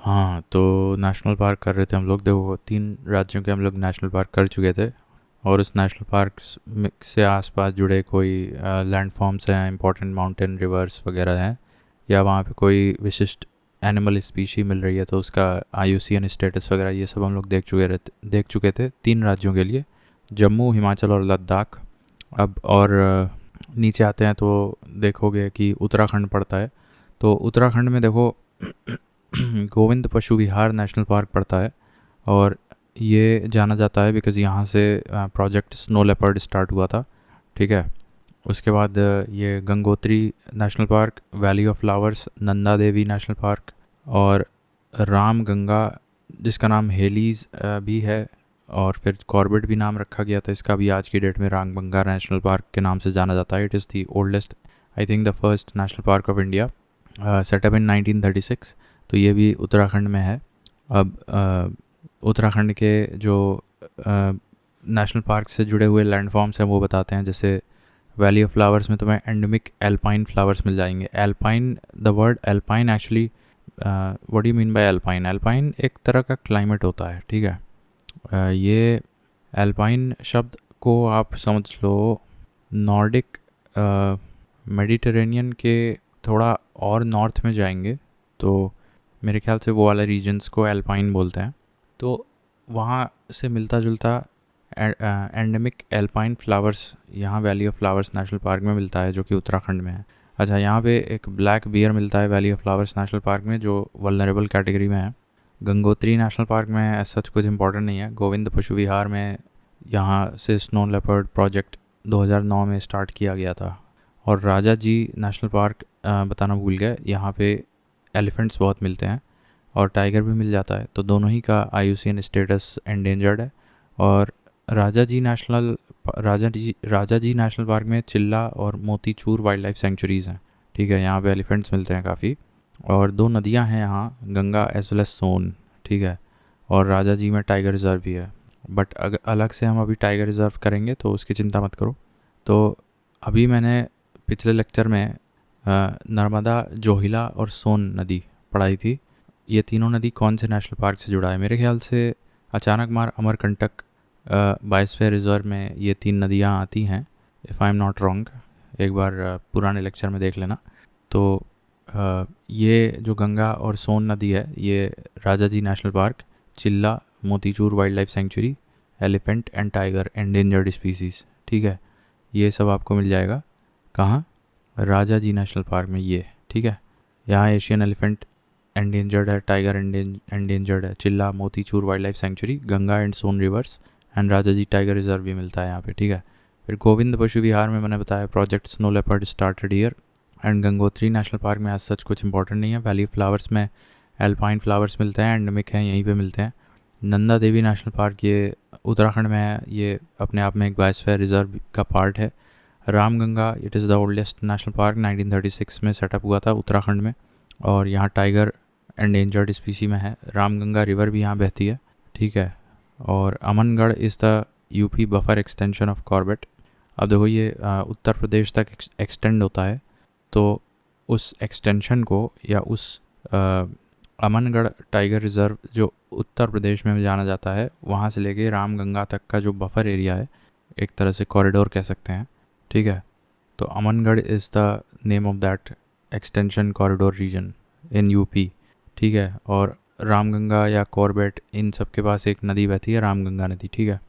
हाँ, तो national park कर रहे थे हम लोग। देखो, 3 राज्यों के हम लोग नेशनल पार्क कर चुके थे। और उस नेशनल पार्क से आसपास जुड़े कोई लैंडफॉर्म्स हैं, इंपॉर्टेंट माउंटेन रिवर्स वगैरह हैं, या वहाँ पे कोई विशिष्ट एनिमल स्पीशी मिल रही है तो उसका आईयूसीएन स्टेटस वगैरह, ये सब हम लोग देख चुके थे 3 राज्यों के लिए, जम्मू, हिमाचल और लद्दाख। अब और नीचे आते हैं तो देखोगे कि उत्तराखंड पड़ता है। तो उत्तराखंड में देखो गोविंद पशु विहार नेशनल पार्क पड़ता है। और ये जाना जाता है बिकॉज़ यहाँ से प्रोजेक्ट स्नो लेपर्ड स्टार्ट हुआ था। ठीक है। उसके बाद ये Gangotri national park, valley of flowers, Nanda Devi national park, और राम गंगा, जिसका नाम हेलीज़ भी है, और फिर कॉर्बेट भी नाम रखा गया था इसका, भी आज की डेट में राम गंगा नेशनल पार्क के नाम से जाना जाता है। It is the oldest, I think the first national park of India, set up in 1936। तो ये भी उत्तराखंड में है। अब उत्तराखंड के जो नेशनल पार्क से जुड़े हुए लैंडफॉर्म्स हैं वो बताते हैं। जैसे वैली ऑफ फ्लावर्स में तुम्हें एंडेमिक एल्पाइन फ्लावर्स मिल जाएंगे। Alpine, the word alpine actually, what do you mean by alpine? Alpine एक तरह का क्लाइमेट होता है। ठीक है। ये एल्पाइन शब्द को आप समझ लो नॉर्डिक, मेडिटेरेनियन के थोड़ा और नॉर्थ में जाएंगे तो मेरे ख्याल से वो वाले रीजन्स को एल्पाइन बोलते हैं। तो वहाँ से मिलता जुलता एंडेमिक एल्पाइन फ्लावर्स यहाँ valley of flowers national park में मिलता है, जो कि उत्तराखंड में है। अच्छा, यहाँ पे एक ब्लैक बियर मिलता है valley of flowers national park में, जो वल्नरेबल कैटेगरी में है। गंगोत्री नेशनल पार्क में ऐसा कुछ इंपॉर्टेंट नहीं है। गोविंद पशु विहार में यहाँ से स्नो लेपर्ड प्रोजेक्ट 2009 में स्टार्ट किया गया था। और राजा जी नेशनल पार्क बताना भूल गए, यहाँ पे एलिफेंट्स बहुत मिलते हैं और टाइगर भी मिल जाता है। तो दोनों ही का आईयूसीएन स्टेटस एंडेंजर्ड है। और राजा जी नेशनल पार्क में चिल्ला और मोतीचूर वाइल्ड लाइफ सेंचुरीज़ हैं। ठीक है, यहाँ पे एलिफेंट्स मिलते हैं काफ़ी। और 2 नदियाँ हैं यहाँ, गंगा एज वेल एज सोन। ठीक है। और राजा जी में टाइगर रिज़र्व भी है, बट अगर अलग से हम अभी टाइगर रिज़र्व करेंगे तो उसकी चिंता मत करो। तो अभी मैंने पिछले लेक्चर में नर्मदा, जोहिला और सोन नदी पढ़ाई थी। ये तीनों नदी कौन से नेशनल पार्क से जुड़ा है? मेरे ख्याल से अचानक मार अमरकंटक बायोस्फीयर रिजर्व में ये 3 नदियाँ आती हैं, if I am not wrong. एक बार पुराने लेक्चर में देख लेना। तो ये जो गंगा और सोन नदी है, ये राजा जी national park, Chilla, Motichur wildlife sanctuary, elephant and tiger endangered species. ठीक है, ये सब आपको मिल जाएगा कहाँ? राजा जी नेशनल पार्क में ये। ठीक है। यहाँ एशियन एलिफेंट एंडेंजर्ड है, टाइगर एंडेंजर्ड है, Chilla, Motichur wildlife sanctuary, Ganga and Son rivers and Rajaji tiger reserve भी मिलता है यहाँ पे। ठीक है। फिर गोविंद पशु विहार में मैंने बताया project snow leopard started year. And Gangotri national park में आज सच कुछ इंपॉर्टेंट नहीं है। वैली फ्लावर्स में एल्पाइन फ्लावर्स मिलते हैं, एंडेमिक हैं, यहीं पे मिलते हैं। नंदा देवी नेशनल पार्क ये उत्तराखंड में है, ये अपने आप में एक बायोस्फीयर रिजर्व का पार्ट है। Ramganga, it is the oldest national park, 1936 में सेटअप हुआ था उत्तराखंड में, और यहाँ टाइगर एंडेंजर्ड स्पीसी में है। रामगंगा रिवर भी यहाँ बहती है। ठीक है। और Amangarh is the UP buffer extension of Corbett. अब देखो, ये उत्तर प्रदेश तक एक्सटेंड होता है, तो उस एक्सटेंशन को या उस अमनगढ़ टाइगर रिज़र्व जो उत्तर प्रदेश में जाना जाता है, वहाँ से लेके रामगंगा तक का जो बफर एरिया है, एक तरह से कॉरिडोर कह सकते हैं। ठीक है। तो Amangarh is the name of that extension corridor region in UP. ठीक है। और रामगंगा या कॉर्बेट, इन सब के पास एक नदी बहती है, रामगंगा नदी। ठीक है।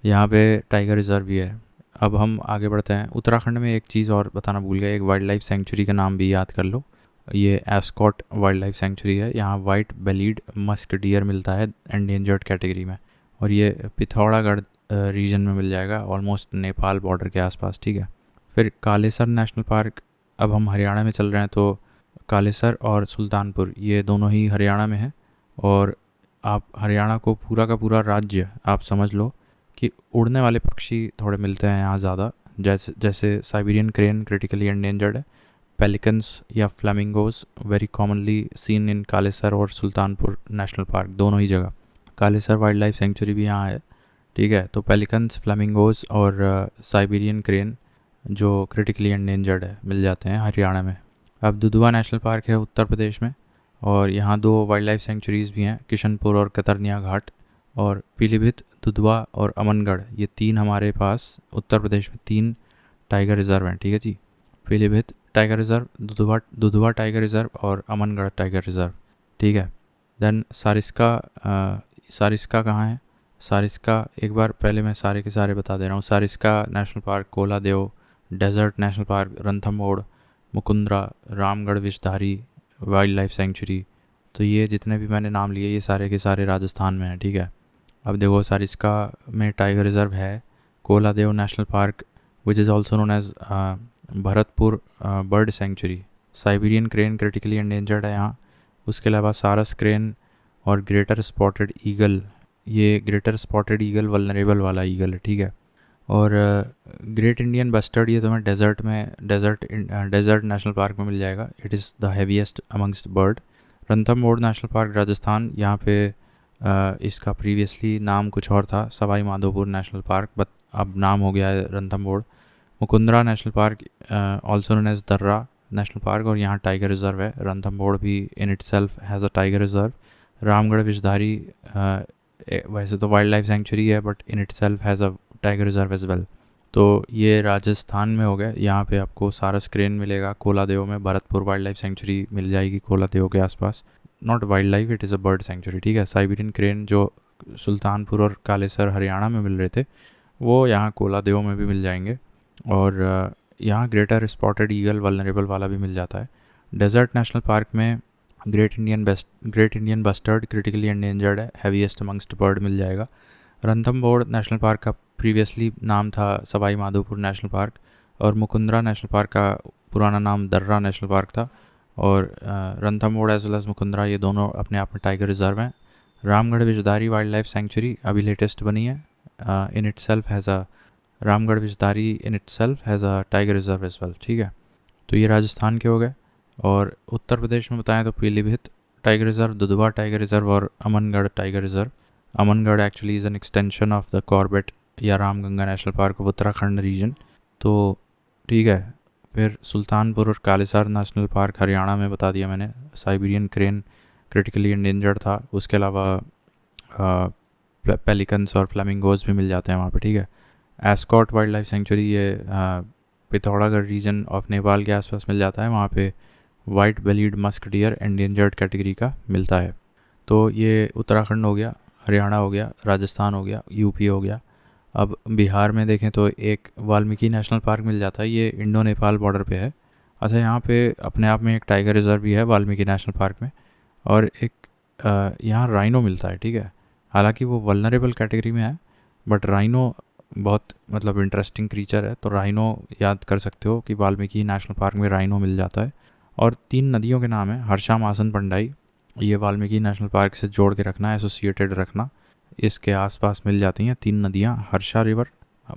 यहाँ पे टाइगर रिज़र्व भी है। अब हम आगे बढ़ते हैं। उत्तराखंड में एक चीज़ और बताना भूल गया, एक वाइल्ड लाइफ सेंचुरी का नाम भी याद कर लो। ये एस्कॉट वाइल्ड लाइफ सेंचुरी है। यहाँ वाइट बेलीड मस्क डियर मिलता है एंडेंजर्ड कैटेगरी में, और ये पिथौरागढ़ रीजन में मिल जाएगा, ऑलमोस्ट नेपाल बॉर्डर के आसपास। ठीक है। फिर कालेसर नेशनल पार्क, अब हम हरियाणा में चल रहे हैं, तो कालेसर और सुल्तानपुर ये दोनों ही हरियाणा में है। और आप हरियाणा को पूरा का पूरा राज्य आप समझ लो कि उड़ने वाले पक्षी थोड़े मिलते हैं यहाँ ज़्यादा, जैसे साइबेरियन क्रेन क्रिटिकली एंडेंजर्ड है। पेलिकन्स या flamingos very commonly seen in Kalesar और सुल्तानपुर नेशनल पार्क, दोनों ही जगह। कालेसर वाइल्ड लाइफ सेंचुरी भी यहाँ है। ठीक है। तो पेलिकन्स, फ्लेमिंगोज और साइबेरियन क्रेन जो क्रिटिकली एंडेंजर्ड है मिल जाते हैं हरियाणा में। अब दुधवा नेशनल पार्क है उत्तर प्रदेश में, और यहाँ 2 वाइल्ड लाइफ सेंचुरीज़ भी हैं, किशनपुर और कतरनिया घाट। और पीलीभीत, दुधवा और अमनगढ़, ये 3 हमारे पास उत्तर प्रदेश में 3 टाइगर रिज़र्व हैं, ठीक है जी। Pilibhit tiger reserve, Dudhwa tiger reserve और अमनगढ़ टाइगर रिज़र्व, ठीक है। देन सारिस्का कहाँ है? सारिस्का, एक बार पहले मैं सारे के सारे बता दे रहा हूँ। Sariska national park, Keoladeo desert national park, Ranthambore, Mukundra, Ramgarh Vishdhari wildlife sanctuary. तो ये जितने भी मैंने नाम लिए ये सारे के सारे राजस्थान में हैं, ठीक है। अब देखो सारिस्का में टाइगर रिज़र्व है, Keoladeo national park which is also known as Bharatpur bird sanctuary. Siberian crane critically endangered है यहाँ। उसके अलावा सारस क्रेन और ग्रेटर स्पॉटेड ईगल, ये ग्रेटर स्पॉटेड ईगल वल्नरेबल वाला ईगल है, ठीक है। और ग्रेट इंडियन बस्टर्ड, ये तुम्हें डेजर्ट नेशनल पार्क में मिल जाएगा। It is the heaviest amongst bird. Ranthambore national park Rajasthan, यहाँ पे इसका प्रीवियसली नाम कुछ और था, Sawai Madhopur national park, but अब नाम हो गया है Ranthambore. Mukundra national park also known as Darra national park, और यहाँ टाइगर रिज़र्व है। रणथंभौर भी in itself has a tiger reserve. Ramgarh Vishdhari वैसे तो वाइल्ड लाइफ सेंचुरी है but in itself has a tiger reserve as well. तो ये राजस्थान में हो गया। यहाँ पे आपको सारस क्रेन मिलेगा। कोलादेव में भरतपुर वाइल्ड लाइफ सेंचुरी मिल जाएगी कोलादेव के आसपास। Not wild life, it is a bird sanctuary, ठीक है। साइबेरियन क्रेन जो सुल्तानपुर और कालेसर हरियाणा में मिल रहे थे वो यहाँ कोलादेव में भी मिल जाएंगे। और यहाँ ग्रेटर स्पॉटेड ईगल वल्नरेबल वाला भी मिल जाता है। डेजर्ट नेशनल पार्क में great Indian bustard critically endangered है, हैवीएस्ट अमंगस्ट बर्ड मिल जाएगा। रणथंभौर नेशनल पार्क का प्रीवियसली नाम था सवाई माधोपुर नेशनल पार्क, और मुकुंद्रा नेशनल पार्क का पुराना नाम दर्रा नेशनल पार्क था। और Ranthambore as well as Mukundra, ये दोनों अपने आप में टाइगर रिज़र्व हैं। Ramgarh Vishdhari wildlife sanctuary अभी लेटेस्ट बनी है। In itself has a Ramgarh Vishdhari in itself has a tiger reserve as well, ठीक है। तो ये राजस्थान के हो गए। और उत्तर प्रदेश में बताएं तो Pilibhit tiger reserve, Dudhwa tiger reserve और Amangarh tiger reserve. Amangarh actually is an extension of the Corbett या Ramganga national park of Uttarakhand region, तो ठीक है। फिर सुल्तानपुर और कालेसर नेशनल पार्क हरियाणा में बता दिया मैंने, साइबेरियन क्रेन क्रिटिकली एंडेंजर्ड था। उसके अलावा पेलिकन्स और फ्लेमिंगोज भी मिल जाते हैं वहाँ पे, ठीक है। एस्कॉट वाइल्ड लाइफ सेंचुरी, ये पिथौरागढ़ रीजन ऑफ नेपाल के आसपास मिल जाता है। वहाँ पे white bellied musk deer endangered category का मिलता है। तो ये उत्तराखंड हो गया, हरियाणा हो गया, राजस्थान हो गया, यूपी हो गया। अब बिहार में देखें तो एक वाल्मीकि नेशनल पार्क मिल जाता है, ये इंडो नेपाल बॉर्डर पे है। अच्छा, यहाँ पे अपने आप में एक टाइगर रिज़र्व भी है वाल्मीकि नेशनल पार्क में, और एक यहाँ राइनो मिलता है, ठीक है। हालांकि वो वल्नरेबल कैटेगरी में है बट राइनो बहुत मतलब इंटरेस्टिंग क्रीचर है, तो राइनो याद कर सकते हो कि वाल्मीकि नेशनल पार्क में राइनो मिल जाता है। और 3 नदियों के नाम है, हर्षा, मासन, पंडाई, ये वाल्मीकि नेशनल पार्क से जोड़ के रखना, एसोसिएटेड रखना। इसके आसपास मिल जाती हैं 3 नदियाँ, Harsha river,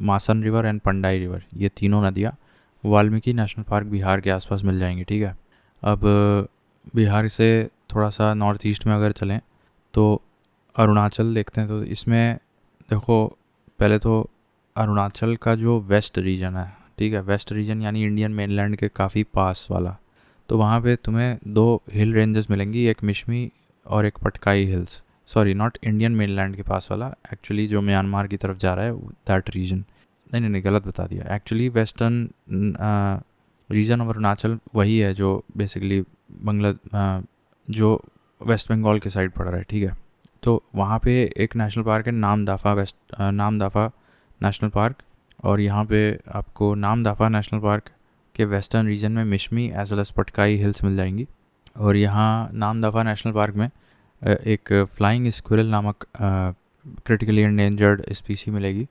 Masan river and Pandai river. ये तीनों नदियाँ वाल्मीकि नेशनल पार्क बिहार के आसपास मिल जाएंगी, ठीक है। अब बिहार से थोड़ा सा नॉर्थ ईस्ट में अगर चलें तो अरुणाचल देखते हैं। तो इसमें देखो, पहले तो अरुणाचल का जो वेस्ट रीजन है, ठीक है, वेस्ट रीजन यानी इंडियन मेनलैंड के काफ़ी पास वाला, तो वहाँ पे तुम्हें 2 हिल रेंजेस मिलेंगी, एक मिशमी और एक Patkai hills. Sorry, not Indian mainland के पास वाला, एक्चुअली जो म्यांमार की तरफ जा रहा है दैट रीजन। नहीं, गलत बता दिया। Actually western region of Arunachal वही है जो बेसिकली जो वेस्ट बंगाल के साइड पड़ रहा है, ठीक है। तो वहाँ पे एक नेशनल पार्क है नामदाफा नेशनल पार्क, और यहाँ पे आपको नामदाफा नेशनल पार्क के वेस्टर्न रीजन में Mishmi as well as Patkai hills मिल जाएंगी। और यहाँ नामदाफा नेशनल पार्क में एक फ्लाइंग स्क्विरल नामक क्रिटिकली एंडेंजर्ड स्पीसी मिलेगी,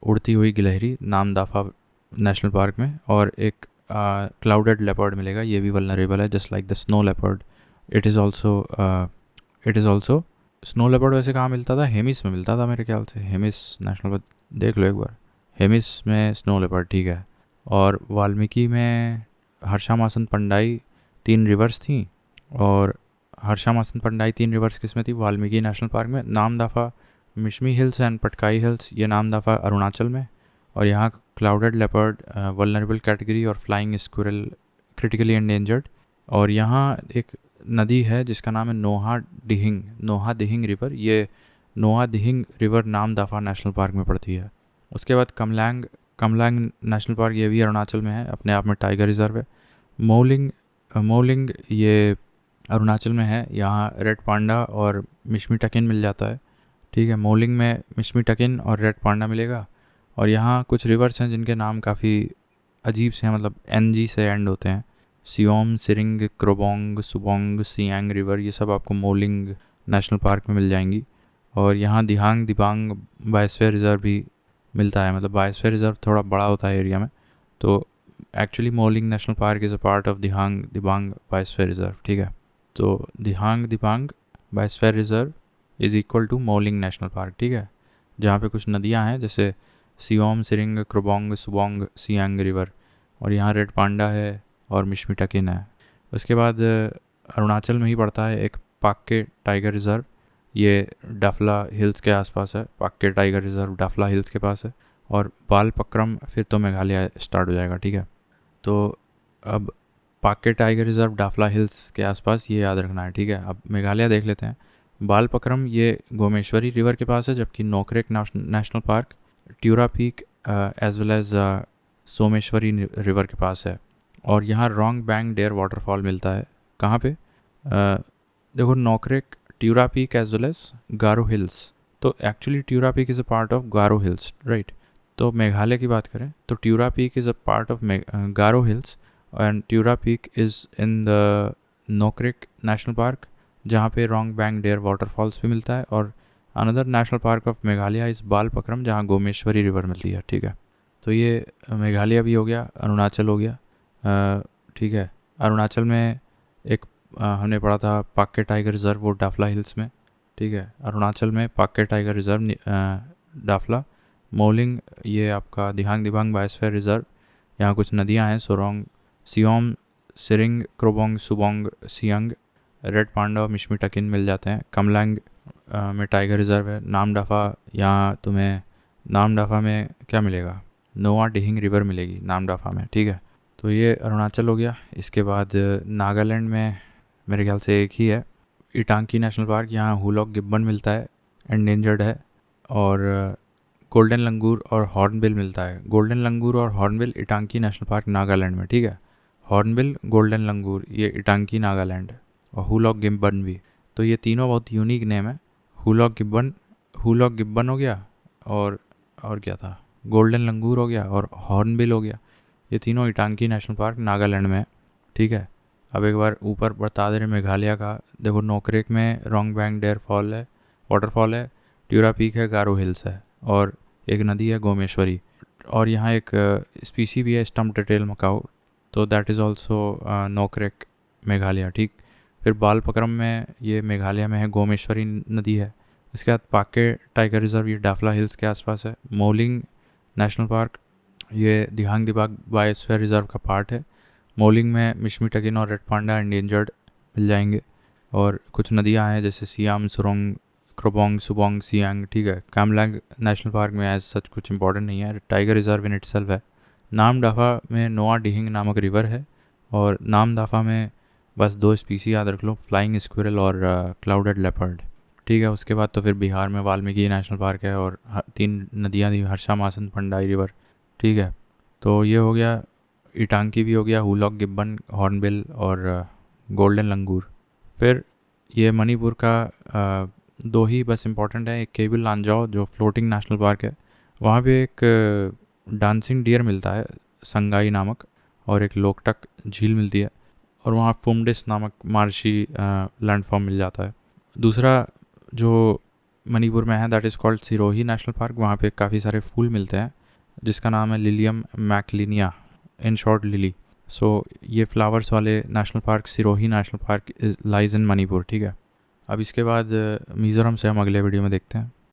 उड़ती हुई गिलहरी, नामदाफा नेशनल पार्क में। और एक क्लाउडेड लेपर्ड मिलेगा, ये भी वल्नरेबल है just like the snow leopard. It is also snow leopard वैसे कहाँ मिलता था? हेमिस में मिलता था मेरे ख्याल से, हेमिस नेशनल पार्क देख लो एक बार, हेमिस में स्नो लेपर्ड, ठीक है। और वाल्मीकि में हर्षा, मासन, पंडाई 3 रिवर्स थी, और हर्षा, मासन, पंडाई 3 रिवर्स किस में थी? वाल्मीकि नेशनल पार्क में। Namdapha Mishmi hills and Patkai hills, ये नामदाफा अरुणाचल में। और यहाँ क्लाउडेड लेपर्ड वल्नरेबल कैटेगरी और फ्लाइंग स्क्विरल क्रिटिकली एंडेंजर्ड। और यहाँ एक नदी है जिसका नाम है नोहा दिहिंग रिवर। ये Noa Dihing river Namdapha national park में पड़ती है। उसके बाद कमलैंग नेशनल पार्क, ये भी अरुणाचल में है, अपने आप में टाइगर रिजर्व है। मोलिंग ये अरुणाचल में है, यहाँ रेड पांडा और मिशमी टकिन मिल जाता है। ठीक है, मोलिंग में मिशमी टकिन और रेड पांडा मिलेगा। और यहाँ कुछ रिवर्स हैं जिनके नाम काफ़ी अजीब से हैं, मतलब NG से एंड होते हैं। सियोम, सिरिंग, क्रोबोंग, सुबोंग, सियांग रिवर, ये सब आपको मोलिंग नेशनल पार्क में मिल जाएंगी। और यहाँ दिहांग दिबांग बायोस्फीयर रिजर्व भी मिलता है, मतलब बायोस्फीयर रिजर्व थोड़ा बड़ा होता है एरिया में। तो actually Mouling national park is a part of Dihang Dibang biosphere reserve. ठीक है, तो Dihang Dibang biosphere reserve is equal to Mouling national park. ठीक है, जहाँ पे कुछ नदियाँ हैं जैसे सियोम, सिरिंग, क्रोबोंग, सुबोंग, सियांग रिवर, और यहाँ रेड पांडा है और मिशमी टकिन है। उसके बाद अरुणाचल में ही पड़ता है एक पाक्के टाइगर रिज़र्व। ये डाफला हिल्स के आसपास है, Pakke tiger reserve Dafla hills के पास है। और बालपक्रम फिर तो मेघालय स्टार्ट हो जाएगा। ठीक है, तो अब Pakke tiger reserve Dafla hills के आसपास, ये याद रखना है। ठीक है, अब मेघालय देख लेते हैं। बालपक्रम ये गोमेश्वरी रिवर के पास है, जबकि Nokrek national park Tura peak as well as Someshwari river के पास है। और यहाँ रॉन्ग बैंग डेयर वाटरफॉल मिलता है। कहाँ पे? देखो, Nokrek, Tura peak as well as Garo hills. तो actually Tura peak is a part of Garo hills, right. तो मेघालय की बात करें तो Tura peak is a part of Garo hills, and Tura peak is in the Nokrek national park, जहाँ पे रॉन्ग बैंग डेयर वाटरफॉल्स भी मिलता है। और another national park of Meghalaya इस बालपक्रम, जहाँ गोमेश्वरी रिवर मिलती है। ठीक है, तो ये मेघालय भी हो गया, अरुणाचल हो गया। ठीक है, अरुणाचल में एक हमने पढ़ा था पाक्के टाइगर रिजर्व, वो डाफला हिल्स में। ठीक है, अरुणाचल में Pakke tiger reserve Dafla. Moulding ये आपका दिहांग दिबांग बायोस्फीयर रिजर्व, यहाँ कुछ नदियाँ हैं, सियोम, सिरिंग, क्रोबोंग, सुबोंग, सियांग, रेड पांडा और मिशमी टकिन मिल जाते हैं। कमलैंग में टाइगर रिजर्व है। नामदफा, यहाँ तुम्हें नामदफा में क्या मिलेगा? नोआ डिहिंग रिवर मिलेगी नामदफा में। ठीक है, तो ये अरुणाचल हो गया। इसके बाद नागालैंड में मेरे ख्याल से एक ही है, इटांकी नेशनल पार्क, यहाँ हुलॉक गिब्बन मिलता है, एंडेंजर्ड है। और गोल्डन लंगूर और हॉर्नबिल मिलता है। गोल्डन लंगूर और हॉर्नबिल इटांकी नेशनल पार्क नागालैंड में। ठीक है, हॉर्नबिल, गोल्डन लंगूर, ये इटांकी नागालैंड, और हुलॉक गिब्बन भी। तो ये तीनों बहुत यूनिक नेम है। हुलॉक गिब्बन हो गया, और क्या था, गोल्डन लंगूर हो गया और हॉर्नबिल हो गया। ये तीनों इटांकी नेशनल पार्क नागालैंड में है। ठीक है, अब एक बार ऊपर बता दे रहे मेघालय का। देखो, नोकरेक में रॉन्ग बैंग डेयर फॉल है, वाटरफॉल है। ट्यूरा पीक है, गारो हिल्स है, और एक नदी है गोमेश्वरी। और यहाँ एक स्पीसी भी है, स्टम्प टेल मकाऊ, तो that is also Nokrek Meghalaya. ठीक, फिर बालपक्रम में, ये मेघालय में है, गोमेश्वरी नदी है। इसके बाद पाक्के टाइगर रिजर्व, ये डाफला हिल्स के आसपास है। मोलिंग नेशनल पार्क, ये दिहांग दिबांग बायोस्फीयर रिजर्व का पार्ट है। मोलिंग में मिशमी टकिन और रेड पांडा एंडेंजर्ड मिल जाएंगे। और कुछ नदियाँ हैं जैसे सियाम, सुरोंग, क्रोबोंग, सुबोंग, सियांग। ठीक है, कामलैंग नेशनल पार्क में एज सच कुछ इंपॉर्टेंट नहीं है, टाइगर रिजर्व इन इटसेल्फ है। नामदफा में नोआ डिहिंग नामक रिवर है। और नामदफा में बस 2 स्पीसी याद रख लो, फ्लाइंग स्क्विरल और क्लाउडेड लेपर्ड। ठीक है, उसके बाद तो फिर बिहार में वाल्मीकि नेशनल पार्क है, और 3 नदियाँ थी, हर्षा, मासन, पंडाई रिवर। ठीक है, तो ये हो गया, इटांकी भी हो गया, हुलॉक गिब्बन, हॉर्नबिल और गोल्डन लंगूर। फिर ये मणिपुर का 2 ही बस इम्पॉर्टेंट है। एक केबिल लांजाओ जो फ्लोटिंग नेशनल पार्क है, वहाँ पे एक डांसिंग डियर मिलता है, संगाई नामक, और एक लोकटक झील मिलती है। और वहाँ फुमडिस नामक मार्शी लैंडफॉर्म मिल जाता है। दूसरा जो मणिपुर में है that is called Sirohi national park. वहाँ पे काफ़ी सारे फूल मिलते हैं जिसका नाम है लिलियम मैकलिनिया, इन शॉर्ट लिली। सो ये फ्लावर्स वाले national park, Sirohi national park lies in Manipur. ठीक है, अब इसके बाद मिज़ोरम से हम अगले वीडियो में देखते हैं।